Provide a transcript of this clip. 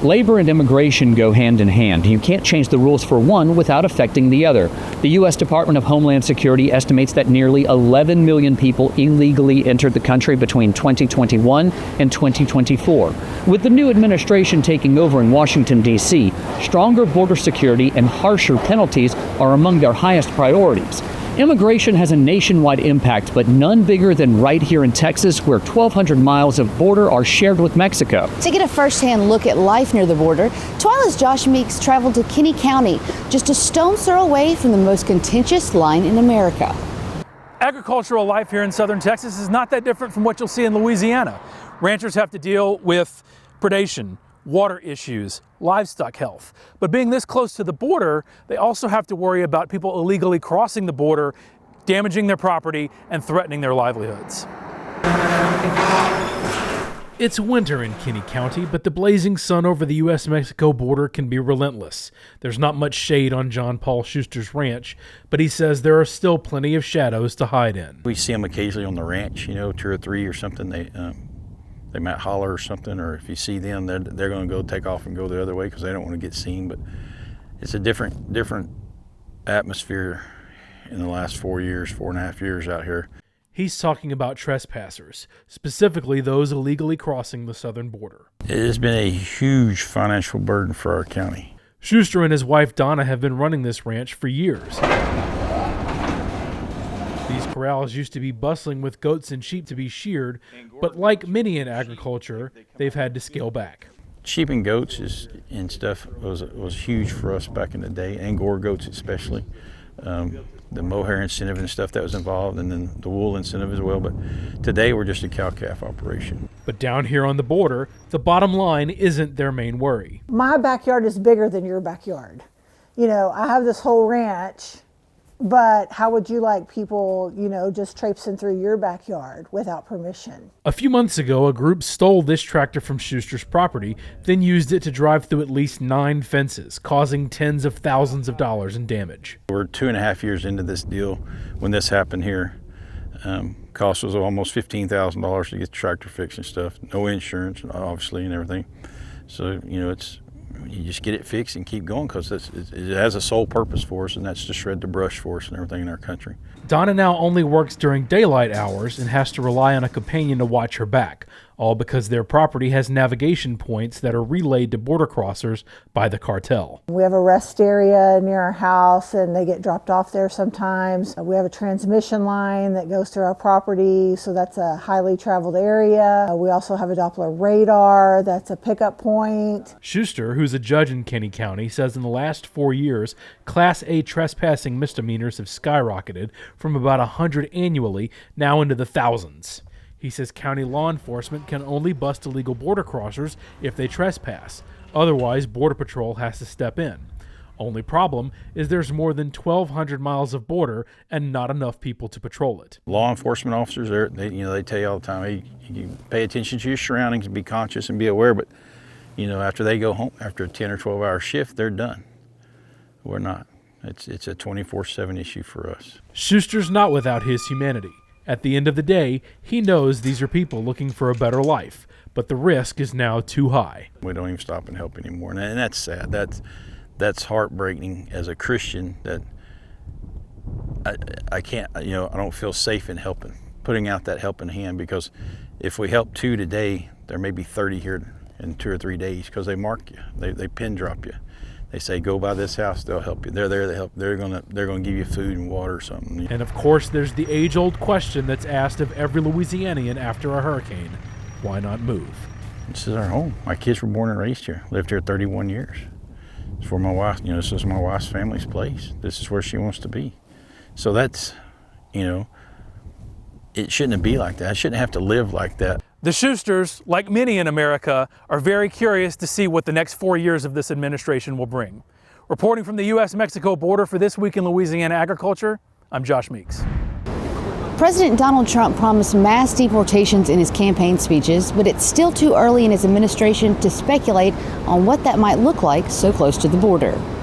Labor and immigration go hand in hand. You can't change the rules for one without affecting the other. The U.S. Department of Homeland Security estimates that nearly 11 million people illegally entered the country between 2021 and 2024. With the new administration taking over in Washington, D.C., stronger border security and harsher penalties are among their highest priorities. Immigration has a nationwide impact, but none bigger than right here in Texas, where 1,200 miles of border are shared with Mexico. To get a first-hand look at life near the border, Twyla's Josh Meeks traveled to Kinney County, just a stone's throw away from the most contentious line in America. Agricultural life here in southern Texas is not that different from what you'll see in Louisiana. Ranchers have to deal with predation, water issues, livestock health. But being this close to the border, they also have to worry about people illegally crossing the border, damaging their property, and threatening their livelihoods. It's winter in Kinney County, but the blazing sun over the U.S. Mexico border can be relentless. There's not much shade on John Paul Schuster's ranch, but he says there are still plenty of shadows to hide in. We see them occasionally on the ranch, you know, 2 or 3 or something. They might holler or something, or if you see them, they're going to go take off and go the other way because they don't want to get seen. But it's a different atmosphere in the last 4.5 years out here. He's talking about trespassers, specifically those illegally crossing the southern border. It has been a huge financial burden for our county. Schuster and his wife Donna have been running this ranch for years. These corrals used to be bustling with goats and sheep to be sheared, but like many in agriculture, they've had to scale back. Sheep and goats and stuff was huge for us back in the day, Angora goats especially. The mohair incentive and stuff that was involved, and then the wool incentive as well. But today we're just a cow-calf operation. But down here on the border, the bottom line isn't their main worry. My backyard is bigger than your backyard. You know, I have this whole ranch. But how would you like people, you know, just traipsing through your backyard without permission? A few months ago, a group stole this tractor from Schuster's property, then used it to drive through at least 9 fences, causing tens of thousands of dollars in damage. We're 2.5 years into this deal when this happened here. Cost us almost $15,000 to get the tractor fixed and stuff. No insurance, obviously, and everything. So, you know, you just get it fixed and keep going because it has a sole purpose for us, and that's to shred the brush for us and everything in our country. Donna now only works during daylight hours and has to rely on a companion to watch her back, all because their property has navigation points that are relayed to border crossers by the cartel. We have a rest area near our house, and they get dropped off there sometimes. We have a transmission line that goes through our property, so that's a highly traveled area. We also have a Doppler radar that's a pickup point. Schuster, who's a judge in Kinney County, says in the last 4 years, Class A trespassing misdemeanors have skyrocketed from about 100 annually now into the thousands. He says county law enforcement can only bust illegal border crossers if they trespass. Otherwise, Border Patrol has to step in. Only problem is there's more than 1,200 miles of border and not enough people to patrol it. Law enforcement officers, they tell you all the time, hey, you pay attention to your surroundings and be conscious and be aware. But you know, after they go home after a 10 or 12-hour shift, they're done. We're not. It's a 24/7 issue for us. Schuster's not without his humanity. At the end of the day, he knows these are people looking for a better life, but the risk is now too high. We don't even stop and help anymore, and that's sad. That's heartbreaking as a Christian that I can't, you know, I don't feel safe in putting out that helping hand, because if we help 2 today, there may be 30 here in 2 or 3 days because they mark you, they pin drop you. They say, go by this house, they'll help you. They're there to help. They're gonna give you food and water or something. And of course, there's the age-old question that's asked of every Louisianian after a hurricane: why not move? This is our home. My kids were born and raised here. Lived here 31 years. It's where my wife, you know, this is my wife's family's place. This is where she wants to be. So that's, you know, it shouldn't be like that. I shouldn't have to live like that. The Schusters, like many in America, are very curious to see what the next 4 years of this administration will bring. Reporting from the U.S. Mexico border for This Week in Louisiana Agriculture, I'm Josh Meeks. President Donald Trump promised mass deportations in his campaign speeches, but it's still too early in his administration to speculate on what that might look like so close to the border.